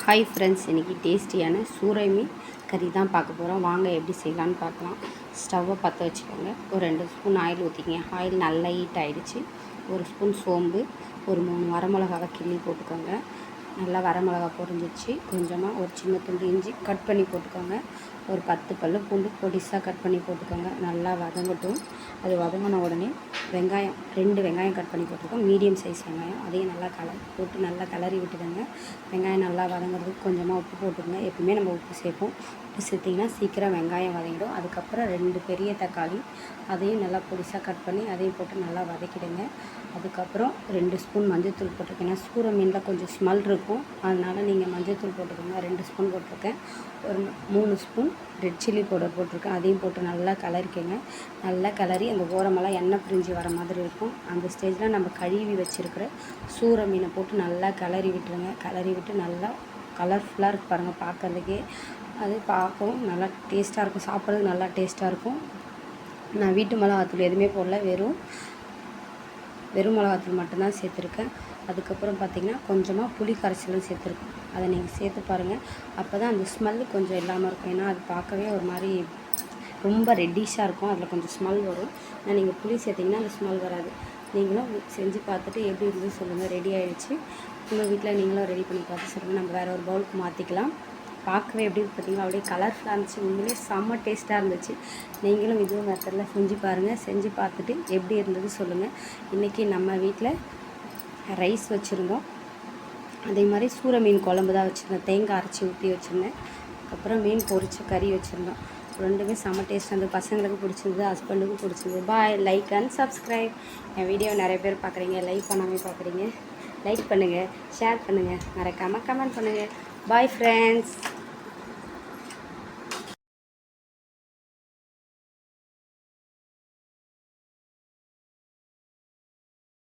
Hi friends, இன்றைக்கி டேஸ்டியான சூறை மீன் கறி தான் பார்க்க போகிறோம். வாங்க எப்படி செய்யலான்னு பார்க்கலாம். ஸ்டவ்வை பற்ற வச்சுக்கோங்க. ஒரு 2 ஸ்பூன் ஆயில் ஊற்றிக்கிங்க. ஆயில் நல்லா ஹீட் ஆகிடுச்சு. ஒரு ஸ்பூன் சோம்பு, ஒரு 3 வரமிளகாவை கிள்ளி போட்டுக்கோங்க. நல்லா வரமிளகா பொரிஞ்சிச்சு. கொஞ்சமாக ஒரு சின்ன துண்டு இஞ்சி கட் பண்ணி போட்டுக்கோங்க. ஒரு 10 பல்லு பூண்டு பொடிசாக கட் பண்ணி போட்டுக்கோங்க. நல்லா வதங்கட்டும். அது வதங்கின உடனே வெங்காயம் 2 வெங்காயம் கட் பண்ணி போட்டுருக்கோம். மீடியம் சைஸ் வெங்காயம், அதையும் நல்லா போட்டு நல்லா கிளறி விட்டுடுங்க. வெங்காயம் நல்லா வதங்கிறதுக்கு கொஞ்சமாக உப்பு போட்டுக்கோங்க. எப்பவுமே நம்ம உப்பு சேர்ப்போம். உப்பு சேர்த்திங்கன்னா சீக்கிரம் வெங்காயம் வதங்கிடும். அதுக்கப்புறம் 2 பெரிய தக்காளி, அதையும் நல்லா பொடிசாக கட் பண்ணி அதையும் போட்டு நல்லா வதக்கிடுங்க. அதுக்கப்புறம் 2 ஸ்பூன் மஞ்சள்தூள் போட்டிருக்கேன். சூறை மீனில் கொஞ்சம் ஸ்மெல் இருக்கும், அதனால் நீங்கள் மஞ்சள்தூள் போட்டுக்கோங்க. 2 ஸ்பூன் போட்டிருக்கேன். ஒரு 3 ஸ்பூன் ரெட் சில்லி பவுடர் போட்டிருக்கேன். அதையும் போட்டு நல்லா கிளறிக்கங்க. நல்லா கிளறி அந்த ஓரமெல்லாம் எண்ணெய் பிரிஞ்சு வர மாதிரி இருக்கும். அந்த ஸ்டேஜில் நம்ம கழுவி வச்சுருக்கிற சூறை மீனை போட்டு நல்லா கிளறி விட்டுருங்க. கிளறி விட்டு நல்லா கலர்ஃபுல்லாக இருக்குது பாருங்கள், பார்க்குறதுக்கே. அது பார்க்கவும் நல்லா டேஸ்ட்டாக இருக்கும், சாப்பிட்றதுக்கு நல்லா டேஸ்ட்டாக இருக்கும். நான் வீட்டு மிளகாத்தூள் எதுவுமே போடல, வெறும் மிளகாத்தூள் மட்டும்தான் சேர்த்துருக்கேன். அதுக்கப்புறம் பார்த்திங்கன்னா கொஞ்சமாக புளி கரைசலும் சேர்த்துருக்கேன். அதை நீங்கள் சேர்த்து பாருங்கள். அப்போ தான் அந்த ஸ்மெல்லு கொஞ்சம் இல்லாமல் இருக்கும். ஏன்னா அது பார்க்கவே ஒரு மாதிரி ரொம்ப ரெட்டிஷாக இருக்கும், அதில் கொஞ்சம் ஸ்மெல் வரும். ஆனால் நீங்கள் புளி சேர்த்திங்கன்னா அந்த ஸ்மெல் வராது. நீங்களும் செஞ்சு பார்த்துட்டு எப்படி இருந்துன்னு சொல்லுங்கள். ரெடி ஆகிடுச்சு. உங்கள் வீட்டில் நீங்களும் ரெடி பண்ணி பார்த்து சொல்லுங்கள். நம்ம வேறு ஒரு பவுலுக்கு மாற்றிக்கலாம். பார்க்கவே எப்படி பார்த்திங்கன்னா அப்படியே கலர்ஃபுல்லாக இருந்துச்சு. உண்மையிலே செம்ம டேஸ்ட்டாக இருந்துச்சு. நீங்களும் இதே மெத்தடில் செஞ்சு பாருங்கள். செஞ்சு பார்த்துட்டு எப்படி இருந்தது சொல்லுங்கள். இன்றைக்கி நம்ம வீட்டில் ரைஸ் வச்சுருந்தோம். அதே மாதிரி சூறை மீன் குழம்பு தான் வச்சுருந்தேன். தேங்காய் அரைச்சி ஊற்றி வச்சுருந்தேன். அதுக்கப்புறம் மீன் பொரிச்ச கறி வச்சுருந்தோம். ரெண்டுமே செம்ம டேஸ்ட்டாக இருந்தது. பசங்களுக்கு பிடிச்சிருந்தது, ஹஸ்பண்டுக்கும் பிடிச்சிருந்தது. பாய். Like and subscribe. என் வீடியோ நிறைய பேர் பார்க்குறீங்க, லைக் பண்ணாமல் பார்க்குறீங்க. லைக் பண்ணுங்கள், ஷேர் பண்ணுங்கள், மறக்காமல் கமெண்ட் பண்ணுங்கள். Bye friends.